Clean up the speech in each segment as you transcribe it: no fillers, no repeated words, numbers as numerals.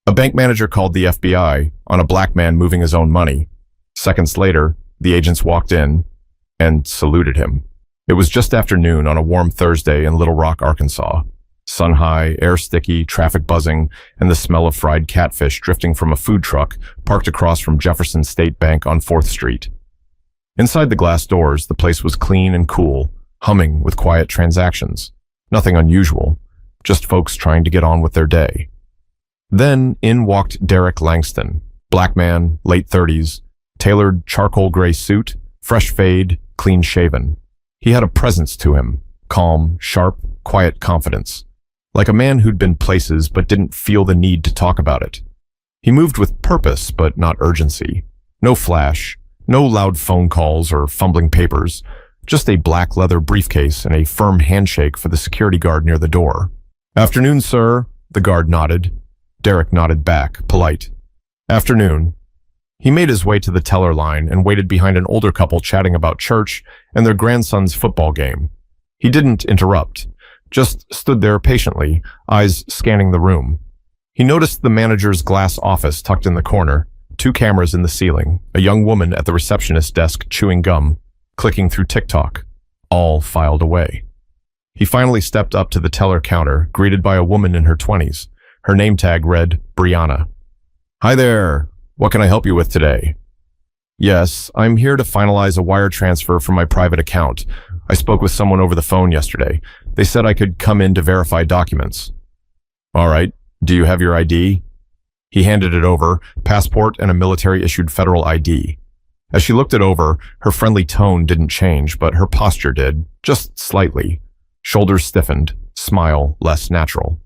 A bank manager called the FBI on a black man moving his own money. Seconds later, the agents walked in and saluted him. It was just after noon on a warm Thursday in Little Rock, Arkansas. Sun high, air sticky, traffic buzzing, and the smell of fried catfish drifting from a food truck parked across from Jefferson State Bank on 4th Street. Inside the glass doors, the place was clean and cool, humming with quiet transactions. Nothing unusual, just folks trying to get on with their day. Then in walked Derek Langston, black man, late 30s, tailored charcoal gray suit, fresh fade, clean shaven. He had a presence to him, calm, sharp, quiet confidence, like a man who'd been places but didn't feel the need to talk about it. He moved with purpose but not urgency. No flash, no loud phone calls or fumbling papers, just a black leather briefcase and a firm handshake for the security guard near the door. "Afternoon, sir," the guard nodded. Derek nodded back, polite. "Afternoon." He made his way to the teller line and waited behind an older couple chatting about church and their grandson's football game. He didn't interrupt, just stood there patiently, eyes scanning the room. He noticed the manager's glass office tucked in the corner, 2 cameras in the ceiling, a young woman at the receptionist desk chewing gum, clicking through TikTok, all filed away. He finally stepped up to the teller counter, greeted by a woman in her 20s. Her name tag read, Brianna. "Hi there. What can I help you with today?" "Yes, I'm here to finalize a wire transfer from my private account. I spoke with someone over the phone yesterday. They said I could come in to verify documents." "All right. Do you have your ID?" He handed it over, passport and a military-issued federal ID. As she looked it over, her friendly tone didn't change, but her posture did, just slightly. Shoulders stiffened, smile less natural.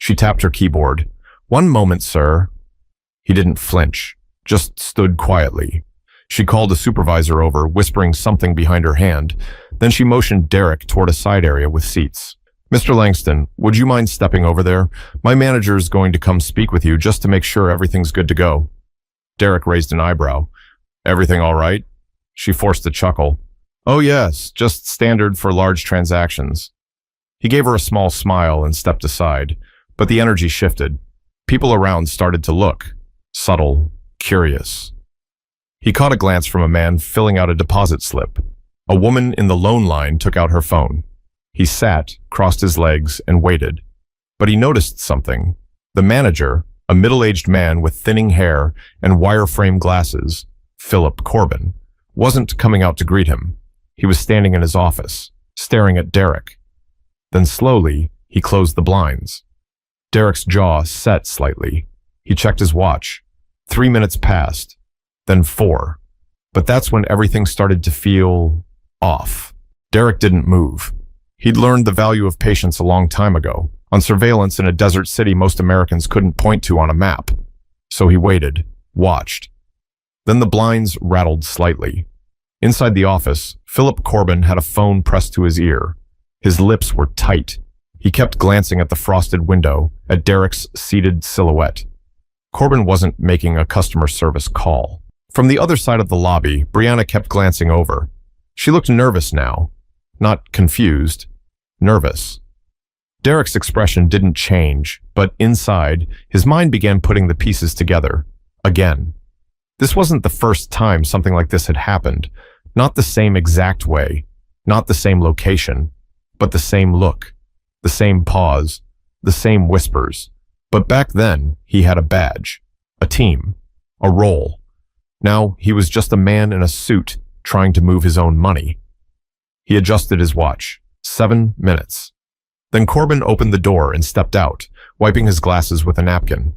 She tapped her keyboard. "One moment, sir." He didn't flinch, just stood quietly. She called a supervisor over, whispering something behind her hand. Then she motioned Derek toward a side area with seats. "Mr. Langston, would you mind stepping over there? My manager's going to come speak with you just to make sure everything's good to go." Derek raised an eyebrow. "Everything all right?" She forced a chuckle. "Oh yes, just standard for large transactions." He gave her a small smile and stepped aside, but the energy shifted. People around started to look, subtle, curious. He caught a glance from a man filling out a deposit slip. A woman in the loan line took out her phone. He sat, crossed his legs, and waited. But he noticed something. The manager, a middle-aged man with thinning hair and wire-frame glasses, Philip Corbin, wasn't coming out to greet him. He was standing in his office, staring at Derek. Then slowly, he closed the blinds. Derek's jaw set slightly. He checked his watch. 3 minutes passed, then 4. But that's when everything started to feel off. Derek didn't move. He'd learned the value of patience a long time ago, on surveillance in a desert city most Americans couldn't point to on a map. So he waited, watched. Then the blinds rattled slightly. Inside the office, Philip Corbin had a phone pressed to his ear. His lips were tight. He kept glancing at the frosted window, at Derek's seated silhouette. Corbin wasn't making a customer service call. From the other side of the lobby, Brianna kept glancing over. She looked nervous now. Not confused, nervous. Derek's expression didn't change, but inside, his mind began putting the pieces together. Again. This wasn't the first time something like this had happened. Not the same exact way, not the same location, but the same look, the same pause, the same whispers. But back then, he had a badge, a team, a role. Now he was just a man in a suit trying to move his own money. He adjusted his watch. 7 minutes. Then Corbin opened the door and stepped out, wiping his glasses with a napkin.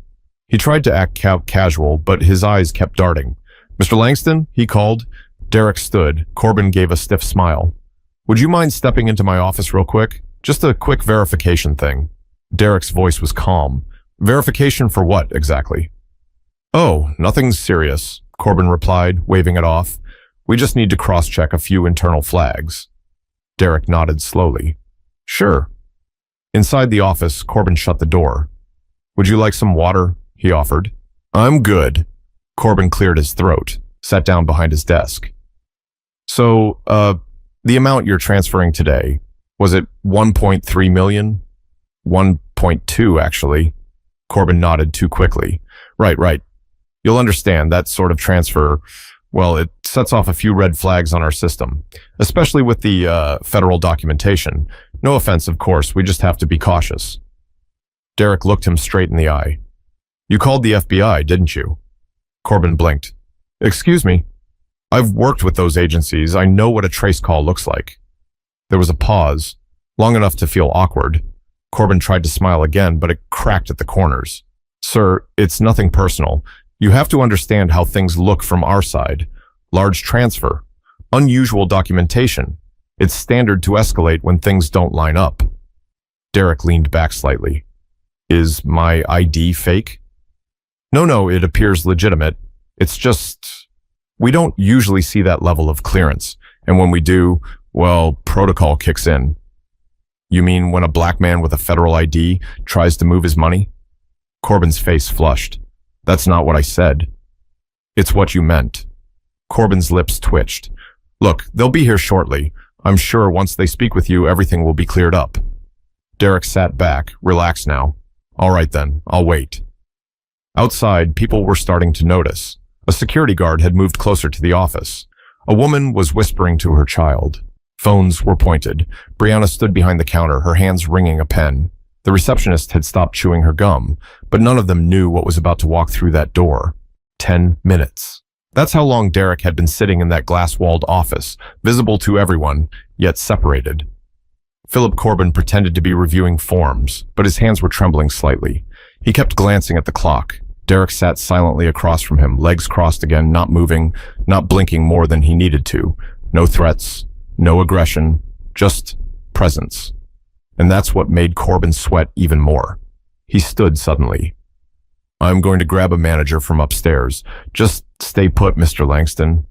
He tried to act casual, but his eyes kept darting. "Mr. Langston?" he called. Derek stood. Corbin gave a stiff smile. "Would you mind stepping into my office real quick? Just a quick verification thing." Derek's voice was calm. "Verification for what, exactly?" "Oh, nothing serious," Corbin replied, waving it off. "We just need to cross-check a few internal flags." Derek nodded slowly. "Sure." Inside the office, Corbin shut the door. "Would you like some water?" he offered. "I'm good." Corbin cleared his throat, sat down behind his desk. "So, the amount you're transferring today, was it 1.3 million? 1.2, actually." Corbin nodded too quickly. Right. You'll understand that sort of transfer, well, it sets off a few red flags on our system, especially with the federal documentation. No offense, of course, we just have to be cautious. Derek looked him straight in the eye. You called the FBI, didn't you? Corbin blinked. Excuse me? I've worked with those agencies. I know what a trace call looks like. There was a pause, long enough to feel awkward. Corbin tried to smile again, but it cracked at the corners. Sir, it's nothing personal. You have to understand how things look from our side. Large transfer. Unusual documentation. It's standard to escalate when things don't line up. Derek leaned back slightly. Is my ID fake? No, it appears legitimate. It's just, we don't usually see that level of clearance. And when we do, well, protocol kicks in. You mean when a black man with a federal ID tries to move his money? Corbin's face flushed. That's not what I said. It's what you meant. Corbin's lips twitched. Look, they'll be here shortly. I'm sure once they speak with you, everything will be cleared up. Derek sat back, relaxed now. All right then, I'll wait. Outside, people were starting to notice. A security guard had moved closer to the office. A woman was whispering to her child. Phones were pointed. Brianna stood behind the counter, her hands ringing a pen. The receptionist had stopped chewing her gum, but none of them knew what was about to walk through that door. 10 minutes. That's how long Derek had been sitting in that glass-walled office, visible to everyone, yet separated. Philip Corbin pretended to be reviewing forms, but his hands were trembling slightly. He kept glancing at the clock. Derek sat silently across from him, legs crossed again, not moving, not blinking more than he needed to. No threats, no aggression, just presence. And that's what made Corbin sweat even more. He stood suddenly. I'm going to grab a manager from upstairs. Just stay put, Mr. Langston.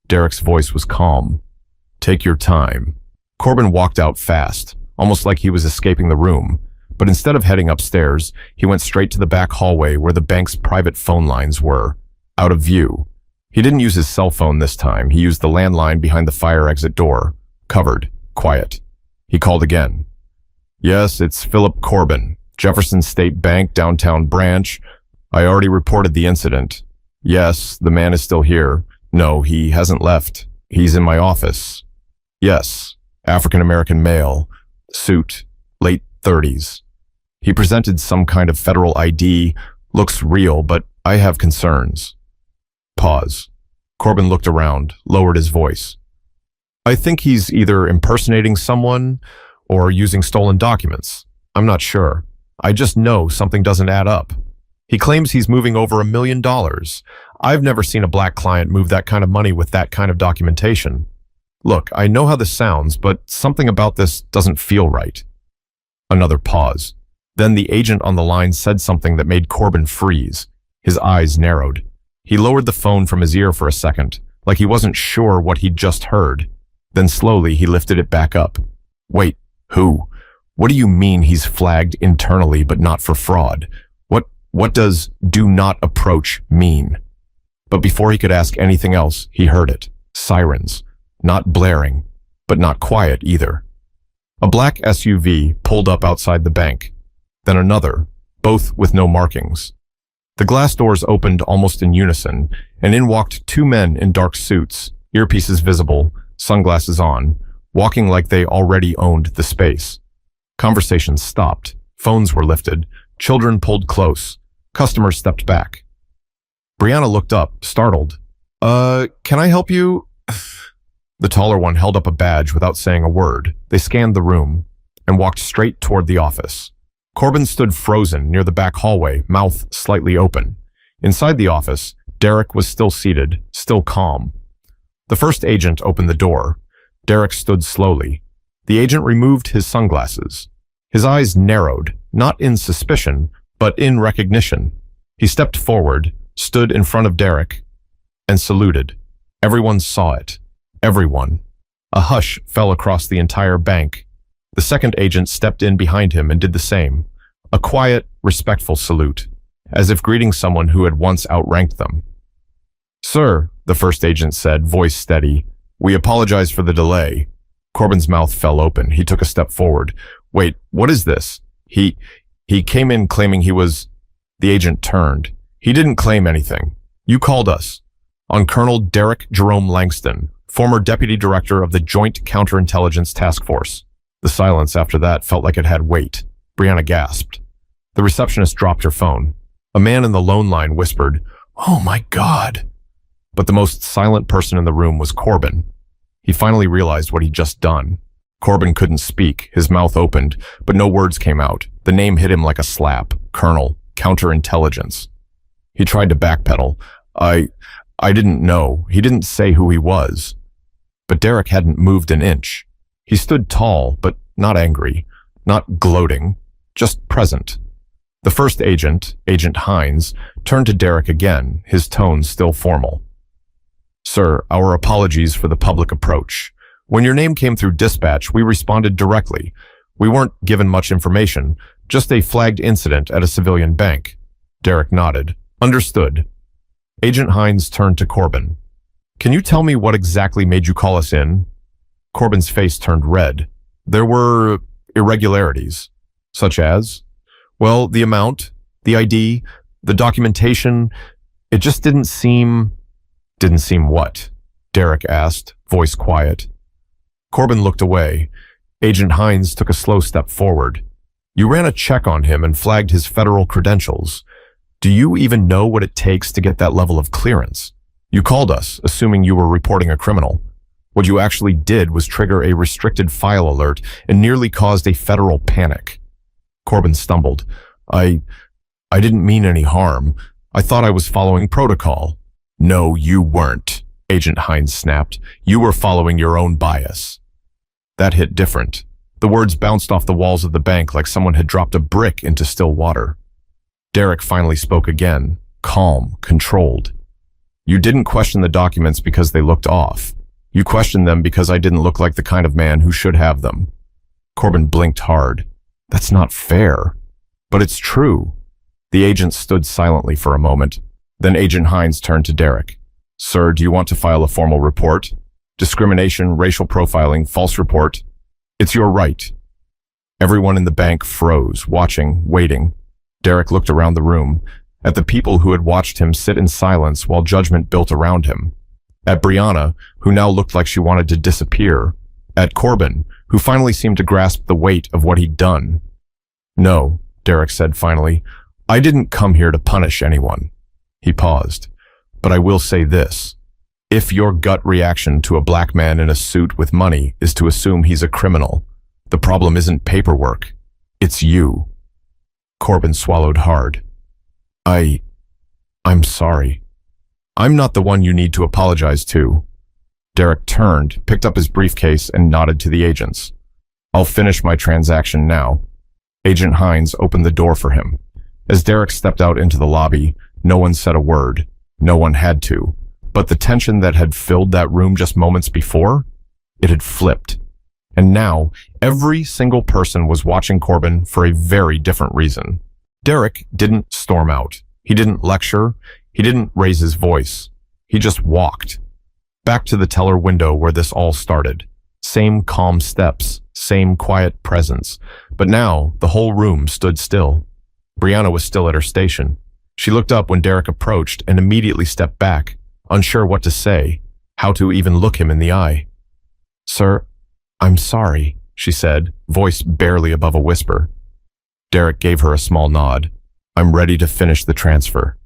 Derek's voice was calm. Take your time. Corbin walked out fast, almost like he was escaping the room. But instead of heading upstairs, he went straight to the back hallway where the bank's private phone lines were, out of view. He didn't use his cell phone this time. He used the landline behind the fire exit door. Covered. Quiet. He called again. Yes, it's Philip Corbin, Jefferson State Bank, downtown branch. I already reported the incident. Yes, the man is still here. No, he hasn't left. He's in my office. Yes, African-American male, suit, late 30s. He presented some kind of federal ID, looks real, but I have concerns. Pause. Corbin looked around, lowered his voice. I think he's either impersonating someone or using stolen documents. I'm not sure. I just know something doesn't add up. He claims he's moving over $1 million. I've never seen a black client move that kind of money with that kind of documentation. Look, I know how this sounds, but something about this doesn't feel right. Another pause. Then the agent on the line said something that made Corbin freeze. His eyes narrowed. He lowered the phone from his ear for a second, like he wasn't sure what he'd just heard. Then slowly he lifted it back up. Wait, who? What do you mean he's flagged internally but not for fraud? What does do not approach mean? But before he could ask anything else, he heard it. Sirens. Not blaring, but not quiet either. A black SUV pulled up outside the bank. Then another, both with no markings. The glass doors opened almost in unison, and in walked two men in dark suits, earpieces visible, sunglasses on, walking like they already owned the space. Conversations stopped. Phones were lifted. Children pulled close. Customers stepped back. Brianna looked up, startled. Can I help you? The taller one held up a badge without saying a word. They scanned the room and walked straight toward the office. Corbin stood frozen near the back hallway, mouth slightly open. Inside the office, Derek was still seated, still calm. The first agent opened the door. Derek stood slowly. The agent removed his sunglasses. His eyes narrowed, not in suspicion, but in recognition. He stepped forward, stood in front of Derek, and saluted. Everyone saw it. Everyone. A hush fell across the entire bank. The second agent stepped in behind him and did the same. A quiet, respectful salute, as if greeting someone who had once outranked them. Sir, the first agent said, voice steady, we apologize for the delay. Corbin's mouth fell open. He took a step forward. Wait, what is this? He came in claiming he was... The agent turned. He didn't claim anything. You called us. On Colonel Derek Jerome Langston, former Deputy Director of the Joint Counterintelligence Task Force. The silence after that felt like it had weight. Brianna gasped. The receptionist dropped her phone. A man in the lone line whispered, "Oh my God." But the most silent person in the room was Corbin. He finally realized what he'd just done. Corbin couldn't speak, his mouth opened, but no words came out. The name hit him like a slap. Colonel, Counterintelligence. He tried to backpedal. I didn't know. He didn't say who he was. But Derek hadn't moved an inch. He stood tall, but not angry, not gloating, just present. The first agent, Agent Hines, turned to Derek again, his tone still formal. "Sir, our apologies for the public approach. When your name came through dispatch, we responded directly. We weren't given much information, just a flagged incident at a civilian bank." Derek nodded. "Understood." Agent Hines turned to Corbin. "Can you tell me what exactly made you call us in?" Corbin's face turned red. "There were irregularities." "Such as?" "Well, the amount, the ID, the documentation, it just didn't seem..." "Didn't seem what?" Derek asked, voice quiet. Corbin looked away. Agent Hines took a slow step forward. "You ran a check on him and flagged his federal credentials. Do you even know what it takes to get that level of clearance? You called us, assuming you were reporting a criminal. What you actually did was trigger a restricted file alert and nearly caused a federal panic." Corbin stumbled. I didn't mean any harm. I thought I was following protocol." "No, you weren't," Agent Hines snapped. "You were following your own bias." That hit different. The words bounced off the walls of the bank like someone had dropped a brick into still water. Derek finally spoke again, calm, controlled. "You didn't question the documents because they looked off. You questioned them because I didn't look like the kind of man who should have them." Corbin blinked hard. "That's not fair." "But it's true." The agent stood silently for a moment. Then Agent Hines turned to Derek. "Sir, do you want to file a formal report? Discrimination, racial profiling, false report. It's your right." Everyone in the bank froze, watching, waiting. Derek looked around the room, at the people who had watched him sit in silence while judgment built around him. At Brianna, who now looked like she wanted to disappear. At Corbin, who finally seemed to grasp the weight of what he'd done. "No," Derek said finally, "I didn't come here to punish anyone." He paused. "But I will say this. If your gut reaction to a black man in a suit with money is to assume he's a criminal, the problem isn't paperwork. It's you." Corbin swallowed hard. I'm sorry. I'm not the one you need to apologize to." Derek turned, picked up his briefcase, and nodded to the agents. "I'll finish my transaction now." Agent Hines opened the door for him. As Derek stepped out into the lobby, no one said a word. No one had to. But the tension that had filled that room just moments before, it had flipped. And now, every single person was watching Corbin for a very different reason. Derek didn't storm out. He didn't lecture. He didn't raise his voice. He just walked. Back to the teller window where this all started. Same calm steps, same quiet presence. But now, the whole room stood still. Brianna was still at her station. She looked up when Derek approached and immediately stepped back, unsure what to say, how to even look him in the eye. "Sir, I'm sorry," she said, voice barely above a whisper. Derek gave her a small nod. "I'm ready to finish the transfer."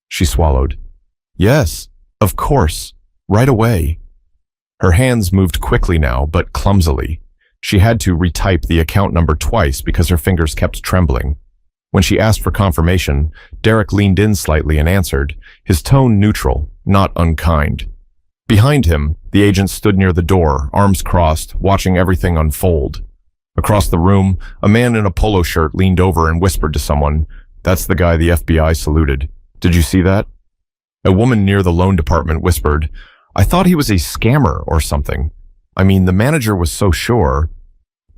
She swallowed. "Yes, of course, right away." Her hands moved quickly now, but clumsily. She had to retype the account number twice because her fingers kept trembling. When she asked for confirmation, Derek leaned in slightly and answered, his tone neutral, not unkind. Behind him, the agent stood near the door, arms crossed, watching everything unfold. Across the room, a man in a polo shirt leaned over and whispered to someone, "That's the guy the FBI saluted. Did you see that?" A woman near the loan department whispered, "I thought he was a scammer or something. I mean, the manager was so sure."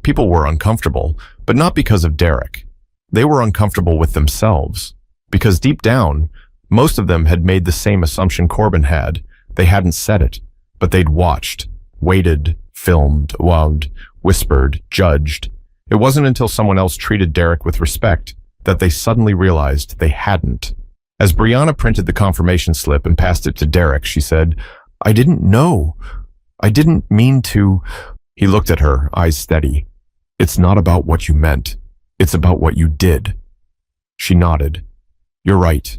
People were uncomfortable, but not because of Derek. They were uncomfortable with themselves, because deep down, most of them had made the same assumption Corbin had. They hadn't said it, but they'd watched, waited, filmed, loved, whispered, judged. It wasn't until someone else treated Derek with respect, that they suddenly realized they hadn't. As Brianna printed the confirmation slip and passed it to Derek, she said, "I didn't know. I didn't mean to." He looked at her, eyes steady. "It's not about what you meant. It's about what you did." She nodded. "You're right."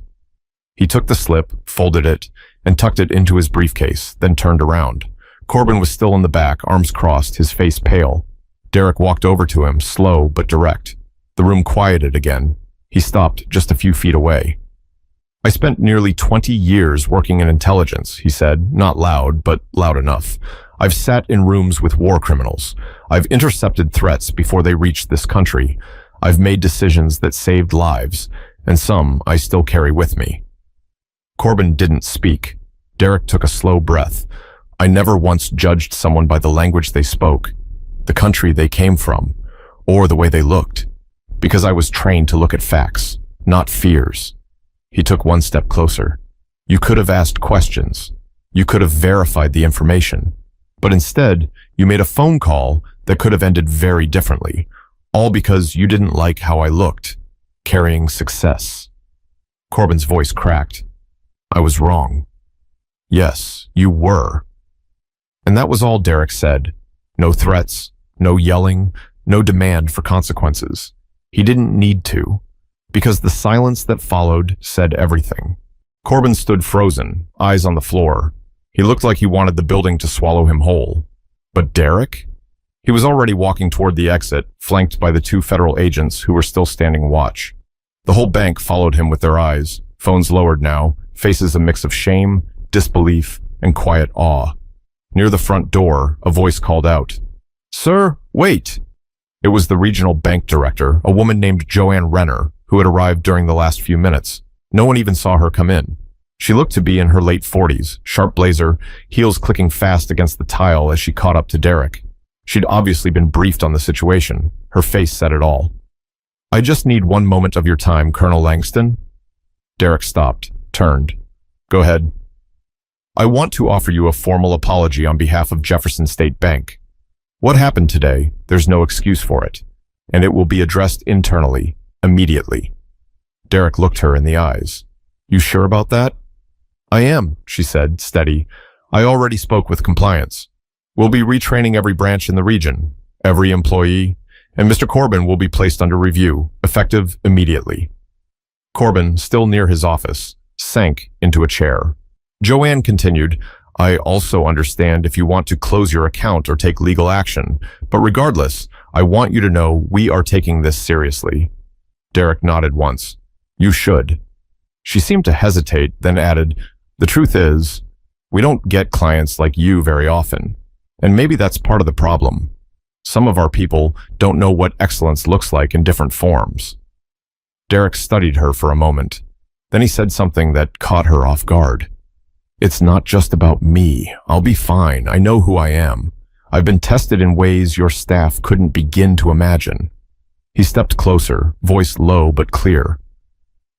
He took the slip, folded it, and tucked it into his briefcase, then turned around. Corbin was still in the back, arms crossed, his face pale. Derek walked over to him, slow but direct. The room quieted again. He stopped just a few feet away. "I spent nearly 20 years working in intelligence," he said, not loud, but loud enough. "I've sat in rooms with war criminals. I've intercepted threats before they reached this country. I've made decisions that saved lives, and some I still carry with me." Corbin didn't speak. Derek took a slow breath. "I never once judged someone by the language they spoke, the country they came from, or the way they looked, because I was trained to look at facts, not fears." He took one step closer. "You could have asked questions. You could have verified the information. But instead, you made a phone call that could have ended very differently, all because you didn't like how I looked, carrying success." Corbin's voice cracked. "I was wrong." "Yes, you were." And that was all Derek said. No threats, no yelling, no demand for consequences. He didn't need to, because the silence that followed said everything. Corbin stood frozen, eyes on the floor. He looked like he wanted the building to swallow him whole. But Derek? He was already walking toward the exit, flanked by the two federal agents who were still standing watch. The whole bank followed him with their eyes, phones lowered now, faces a mix of shame, disbelief, and quiet awe. Near the front door, a voice called out, "Sir, wait!" It was the regional bank director, a woman named Joanne Renner, who had arrived during the last few minutes. No one even saw her come in. She looked to be in her late 40s, sharp blazer, heels clicking fast against the tile as she caught up to Derek. She'd obviously been briefed on the situation. Her face said it all. "I just need one moment of your time, Colonel Langston." Derek stopped, turned. "Go ahead." "I want to offer you a formal apology on behalf of Jefferson State Bank. What happened today, there's no excuse for it, and it will be addressed internally, immediately." Derek looked her in the eyes. "You sure about that?" "I am," she said, steady. "I already spoke with compliance. We'll be retraining every branch in the region, every employee, and Mr. Corbin will be placed under review, effective immediately." Corbin, still near his office, sank into a chair. Joanne continued, "I also understand if you want to close your account or take legal action, but regardless, I want you to know we are taking this seriously." Derek nodded once. "You should." She seemed to hesitate, then added, "The truth is, we don't get clients like you very often, and maybe that's part of the problem. Some of our people don't know what excellence looks like in different forms." Derek studied her for a moment. Then he said something that caught her off guard. "It's not just about me. I'll be fine. I know who I am. I've been tested in ways your staff couldn't begin to imagine." He stepped closer, voice low but clear.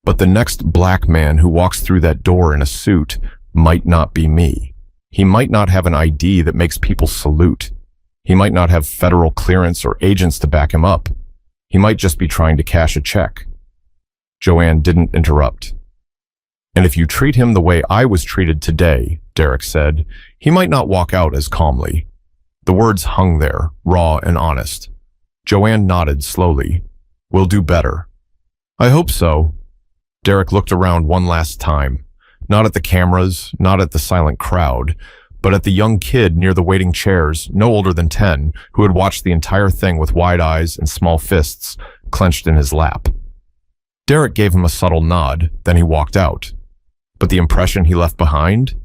"But the next black man who walks through that door in a suit might not be me. He might not have an ID that makes people salute. He might not have federal clearance or agents to back him up. He might just be trying to cash a check." Joanne didn't interrupt. "And if you treat him the way I was treated today," Derek said, "he might not walk out as calmly." The words hung there, raw and honest. Joanne nodded slowly. "We'll do better." "I hope so." Derek looked around one last time, not at the cameras, not at the silent crowd, but at the young kid near the waiting chairs, no older than 10, who had watched the entire thing with wide eyes and small fists clenched in his lap. Derek gave him a subtle nod, then he walked out. But the impression he left behind?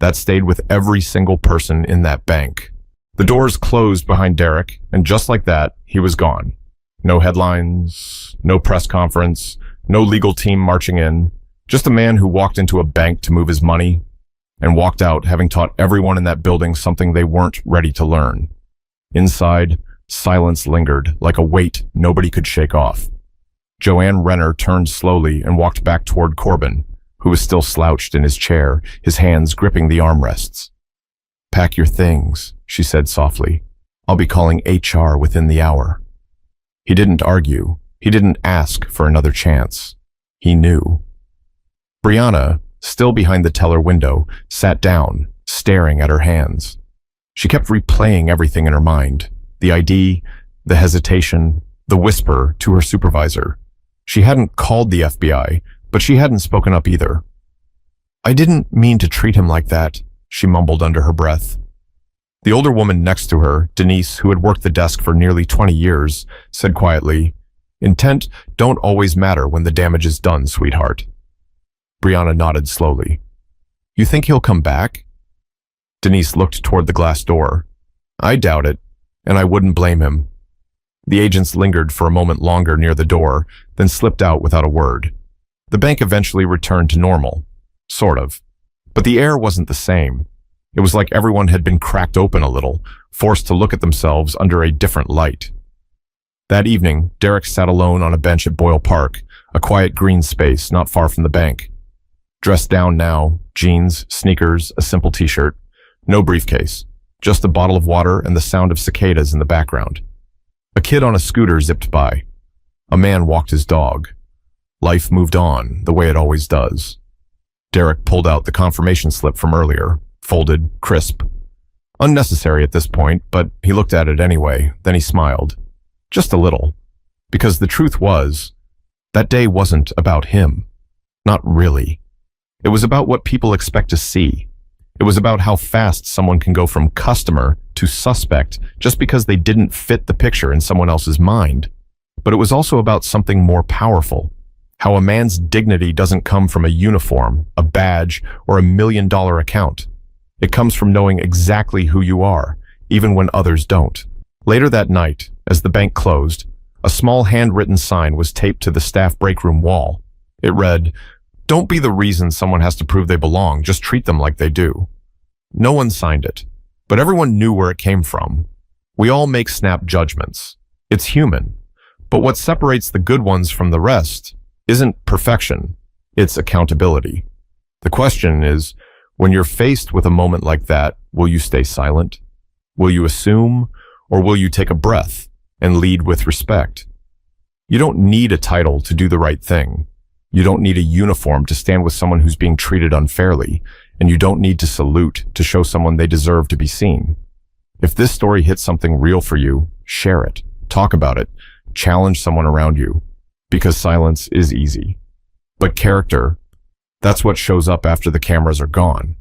That stayed with every single person in that bank. The doors closed behind Derek, and just like that, he was gone. No headlines, no press conference, no legal team marching in, just a man who walked into a bank to move his money, and walked out having taught everyone in that building something they weren't ready to learn. Inside, silence lingered, like a weight nobody could shake off. Joanne Renner turned slowly and walked back toward Corbin, who was still slouched in his chair, his hands gripping the armrests. "Pack your things," she said softly. "I'll be calling HR within the hour." He didn't argue. He didn't ask for another chance. He knew. Brianna, still behind the teller window, sat down, staring at her hands. She kept replaying everything in her mind. The ID, the hesitation, the whisper to her supervisor. She hadn't called the FBI, but she hadn't spoken up either. "I didn't mean to treat him like that," she mumbled under her breath. The older woman next to her, Denise, who had worked the desk for nearly 20 years, said quietly, "Intent don't always matter when the damage is done, sweetheart." Brianna nodded slowly. "You think he'll come back?" Denise looked toward the glass door. "I doubt it, and I wouldn't blame him." The agents lingered for a moment longer near the door, then slipped out without a word. The bank eventually returned to normal. Sort of. But the air wasn't the same. It was like everyone had been cracked open a little, forced to look at themselves under a different light. That evening, Derek sat alone on a bench at Boyle Park, a quiet green space not far from the bank. Dressed down now, jeans, sneakers, a simple t-shirt. No briefcase. Just a bottle of water and the sound of cicadas in the background. A kid on a scooter zipped by. A man walked his dog. Life moved on, the way it always does. Derek pulled out the confirmation slip from earlier, folded, crisp. Unnecessary at this point, but he looked at it anyway, then he smiled. Just a little. Because the truth was, that day wasn't about him. Not really. It was about what people expect to see. It was about how fast someone can go from customer to suspect just because they didn't fit the picture in someone else's mind. But it was also about something more powerful. How a man's dignity doesn't come from a uniform, a badge, or $1 million account. It comes from knowing exactly who you are, even when others don't. Later that night, as the bank closed, a small handwritten sign was taped to the staff break room wall. It read, "Don't be the reason someone has to prove they belong, just treat them like they do." No one signed it, but everyone knew where it came from. We all make snap judgments. It's human. But what separates the good ones from the rest isn't perfection, it's accountability. The question is, when you're faced with a moment like that, will you stay silent? Will you assume, or will you take a breath and lead with respect? You don't need a title to do the right thing. You don't need a uniform to stand with someone who's being treated unfairly, and you don't need to salute to show someone they deserve to be seen. If this story hits something real for you, share it, talk about it, challenge someone around you, because silence is easy. But character, that's what shows up after the cameras are gone.